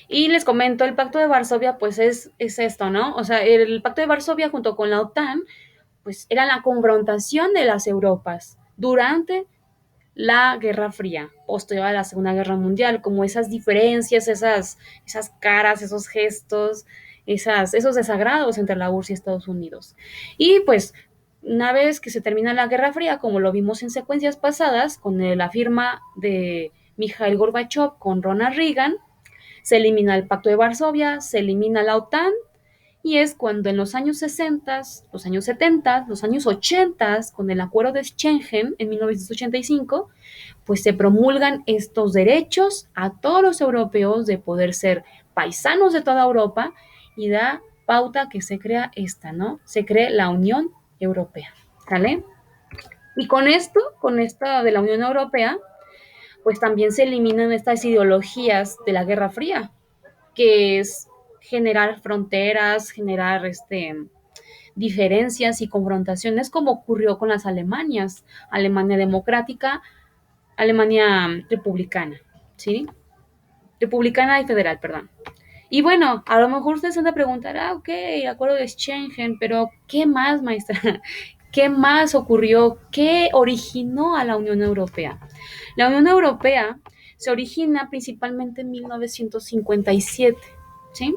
Y les comento, el Pacto de Varsovia, pues es esto, ¿no? O sea, el Pacto de Varsovia junto con la OTAN, pues era la confrontación de las Europas durante la Guerra Fría, posterior a la Segunda Guerra Mundial, como esas diferencias, esas caras, esos gestos, esos desagrados entre la URSS y Estados Unidos. Y pues una vez que se termina la Guerra Fría, como lo vimos en secuencias pasadas, con la firma de Mikhail Gorbachev con Ronald Reagan, se elimina el Pacto de Varsovia, se elimina la OTAN y es cuando en los años 60, los años 70, los años 80, con el Acuerdo de Schengen en 1985, pues se promulgan estos derechos a todos los europeos de poder ser paisanos de toda Europa y da pauta que se crea esta, ¿no? Se cree la Unión Europea, ¿vale? Y con esta de la Unión Europea, pues también se eliminan estas ideologías de la Guerra Fría, que es generar fronteras, generar diferencias y confrontaciones como ocurrió con las Alemanias, Alemania democrática, Alemania republicana, ¿sí? Republicana y federal, perdón. Y bueno, a lo mejor ustedes se han de preguntar, ok, acuerdo de Schengen, pero ¿qué más, maestra? ¿Qué más ocurrió? ¿Qué originó a la Unión Europea? La Unión Europea se origina principalmente en 1957, ¿sí?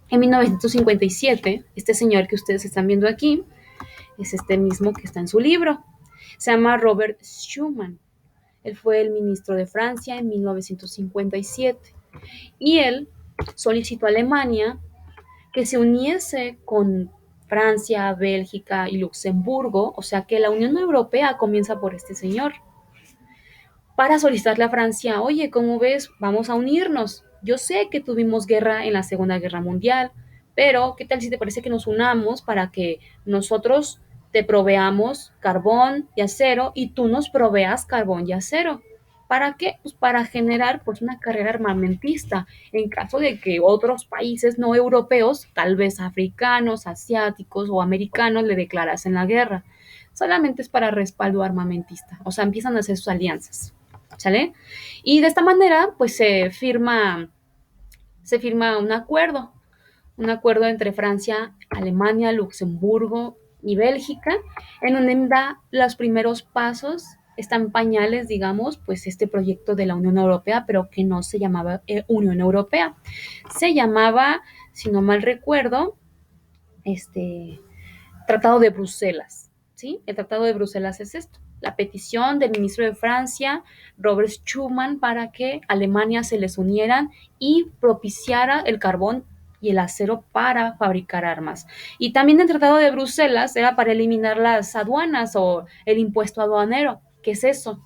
En 1957, este señor que ustedes están viendo aquí es este mismo que está en su libro. Se llama Robert Schuman. Él fue el ministro de Francia en 1957 y él solicitó a Alemania que se uniese con Francia, Bélgica y Luxemburgo, o sea que la Unión Europea comienza por este señor, para solicitarle a Francia, oye, ¿cómo ves? Vamos a unirnos. Yo sé que tuvimos guerra en la Segunda Guerra Mundial, pero ¿qué tal si te parece que nos unamos para que nosotros te proveamos carbón y acero y tú nos proveas carbón y acero? ¿Para qué? Pues para generar pues una carrera armamentista en caso de que otros países no europeos, tal vez africanos, asiáticos o americanos le declarasen la guerra. Solamente es para respaldo armamentista, o sea, empiezan a hacer sus alianzas. ¿Sale? Y de esta manera, pues se firma un acuerdo entre Francia, Alemania, Luxemburgo y Bélgica, en donde da los primeros pasos, están pañales, digamos, pues este proyecto de la Unión Europea, pero que no se llamaba Unión Europea. Se llamaba, si no mal recuerdo, este, Tratado de Bruselas, ¿sí? El Tratado de Bruselas es esto, la petición del ministro de Francia, Robert Schuman, para que Alemania se les unieran y propiciara el carbón y el acero para fabricar armas. Y también el Tratado de Bruselas era para eliminar las aduanas o el impuesto aduanero. ¿Qué es eso?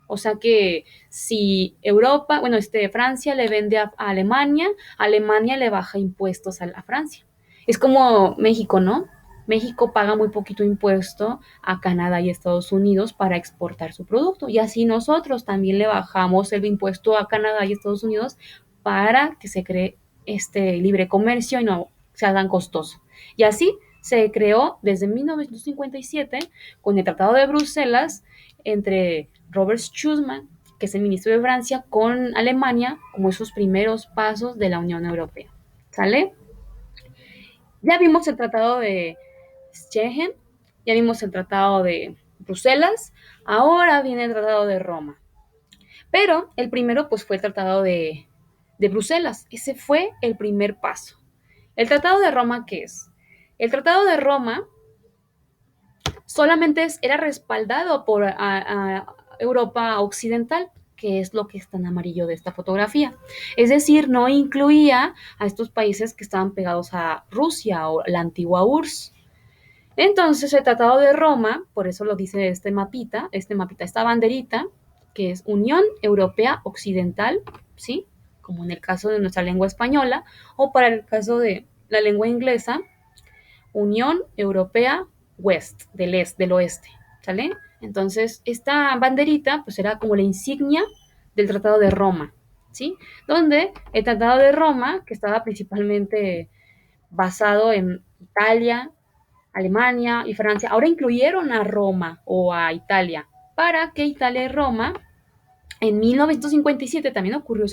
O sea que si Europa, bueno, Francia le vende a Alemania, Alemania le baja impuestos a Francia. Es como México, ¿no? México paga muy poquito impuesto a Canadá y Estados Unidos para exportar su producto. Y así nosotros también le bajamos el impuesto a Canadá y Estados Unidos para que se cree este libre comercio y no se hagan costoso. Y así se creó desde 1957 con el Tratado de Bruselas entre Robert Schuman, que es el ministro de Francia, con Alemania como esos primeros pasos de la Unión Europea. ¿Sale? Ya vimos el Tratado de Schengen, ya vimos el Tratado de Bruselas, ahora viene el Tratado de Roma. Pero el primero pues fue el Tratado de Bruselas, ese fue el primer paso. ¿El Tratado de Roma qué es? El Tratado de Roma solamente era respaldado por Europa Occidental, que es lo que está en amarillo de esta fotografía. Es decir, no incluía a estos países que estaban pegados a Rusia o la antigua URSS. Entonces, el Tratado de Roma, por eso lo dice este mapita, esta banderita, que es Unión Europea Occidental, ¿sí? Como en el caso de nuestra lengua española, o para el caso de la lengua inglesa, Unión Europea West, del oeste, ¿sale? Entonces, esta banderita, pues era como la insignia del Tratado de Roma, ¿sí? Donde el Tratado de Roma, que estaba principalmente basado en Italia, Alemania y Francia, ahora incluyeron a Roma o a Italia, para que Italia y Roma, en 1957 también ocurrió